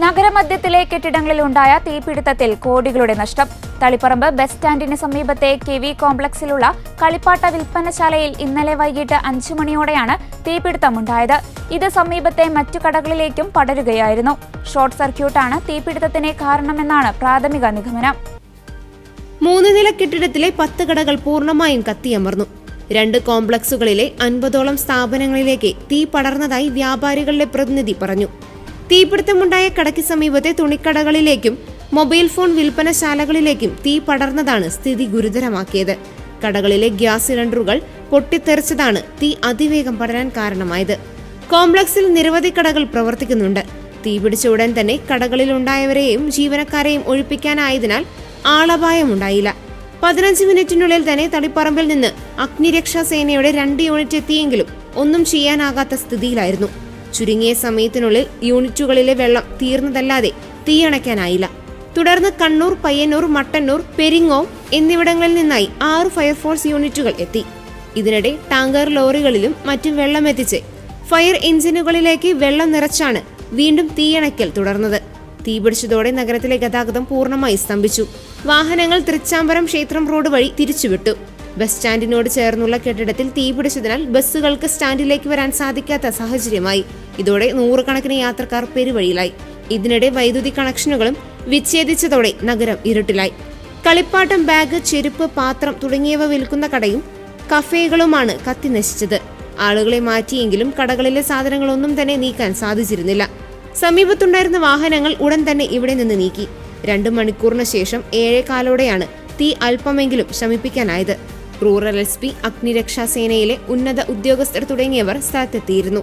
നഗരമധ്യത്തിലെ കെട്ടിടങ്ങളിലുണ്ടായ തീപിടുത്തത്തിൽ കോടികളുടെ നഷ്ടം. തളിപ്പറമ്പ് ബസ് സ്റ്റാൻഡിന് സമീപത്തെ KV കോംപ്ലക്സിലുള്ള കളിപ്പാട്ട വിൽപ്പനശാലയിൽ ഇന്നലെ വൈകിട്ട് 5 മണിയോടെയാണ് തീപിടുത്തമുണ്ടായത്. ഇത് സമീപത്തെ മറ്റു കടകളിലേക്കും പടരുകയായിരുന്നു. ഷോർട്ട് സർക്യൂട്ടാണ് തീപിടുത്തത്തിന് കാരണമെന്നാണ് പ്രാഥമിക നിഗമനം. 3 നില കെട്ടിടത്തിലെ 10 കടകൾ പൂർണ്ണമായും കത്തിയമർന്നു. 2 കോംപ്ലക്സുകളിലെ 50ഓളം സ്ഥാപനങ്ങളിലേക്ക് തീ പടർന്നതായി വ്യാപാരികളുടെ പ്രതിനിധി പറഞ്ഞു. തീപിടുത്തമുണ്ടായ കടയ്ക്ക് സമീപത്തെ തുണിക്കടകളിലേക്കും മൊബൈൽ ഫോൺ വിൽപ്പനശാലകളിലേക്കും തീ പടർന്നതാണ് സ്ഥിതി ഗുരുതരമാക്കിയത്. കടകളിലെ ഗ്യാസ് സിലിണ്ടറുകൾ പൊട്ടിത്തെറിച്ചതാണ് തീ അതിവേഗം പടരാൻ കാരണമായത്. കോംപ്ലക്സിൽ നിരവധി കടകൾ പ്രവർത്തിക്കുന്നുണ്ട്. തീപിടിച്ച ഉടൻ തന്നെ കടകളിലുണ്ടായവരെയും ജീവനക്കാരെയും ഒഴിപ്പിക്കാനായതിനാൽ ആളപായമുണ്ടായില്ല. 15 മിനിറ്റിനുള്ളിൽ തന്നെ തളിപ്പറമ്പിൽ നിന്ന് അഗ്നിരക്ഷാസേനയുടെ 2 യൂണിറ്റ് എത്തിയെങ്കിലും ഒന്നും ചെയ്യാനാകാത്ത സ്ഥിതിയിലായിരുന്നു. ചുരുങ്ങിയ സമയത്തിനുള്ളിൽ യൂണിറ്റുകളിലെ വെള്ളം തീർന്നതല്ലാതെ തീയണയ്ക്കാനായില്ല. തുടർന്ന് കണ്ണൂർ, പയ്യന്നൂർ, മട്ടന്നൂർ, പെരിങ്ങോം എന്നിവിടങ്ങളിൽ നിന്നായി 6 ഫയർഫോഴ്സ് യൂണിറ്റുകൾ എത്തി. ഇതിനിടെ ടാങ്കർ ലോറികളിലും മറ്റും വെള്ളം എത്തിച്ച് ഫയർ എഞ്ചിനുകളിലേക്ക് വെള്ളം നിറച്ചാണ് വീണ്ടും തീയണയ്ക്കൽ തുടർന്നത്. തീപിടിച്ചതോടെ നഗരത്തിലെ ഗതാഗതം പൂർണ്ണമായി സ്തംഭിച്ചു. വാഹനങ്ങൾ തൃച്ചാംബരം ക്ഷേത്രം റോഡ് വഴി തിരിച്ചുവിട്ടു. ബസ് സ്റ്റാൻഡിനോട് ചേർന്നുള്ള കെട്ടിടത്തിൽ തീപിടിച്ചതിനാൽ ബസ്സുകൾക്ക് സ്റ്റാൻഡിലേക്ക് വരാൻ സാധിക്കാത്ത സാഹചര്യമായി. ഇതോടെ 100 കണക്കിന് യാത്രക്കാർ പെരുവഴിയിലായി. ഇതിനിടെ വൈദ്യുതി കണക്ഷനുകളും വിച്ഛേദിച്ചതോടെ നഗരം ഇരുട്ടിലായി. കളിപ്പാട്ടം, ബാഗ്, ചെരുപ്പ്, പാത്രം തുടങ്ങിയവ വിൽക്കുന്ന കടയും കഫേകളുമാണ് കത്തി നശിച്ചത്. ആളുകളെ മാറ്റിയെങ്കിലും കടകളിലെ സാധനങ്ങളൊന്നും തന്നെ നീക്കാൻ സാധിച്ചിരുന്നില്ല. സമീപത്തുണ്ടായിരുന്ന വാഹനങ്ങൾ ഉടൻ തന്നെ ഇവിടെ നിന്ന് നീക്കി. 2 മണിക്കൂറിന് ശേഷം 7:15ഓടെയാണ് തീ അല്പമെങ്കിലും ശമിപ്പിക്കാനായത്. റൂറൽ SP, അഗ്നിരക്ഷാസേനയിലെ ഉന്നത ഉദ്യോഗസ്ഥർ തുടങ്ങിയവർ സ്ഥലത്തെത്തിയിരുന്നു.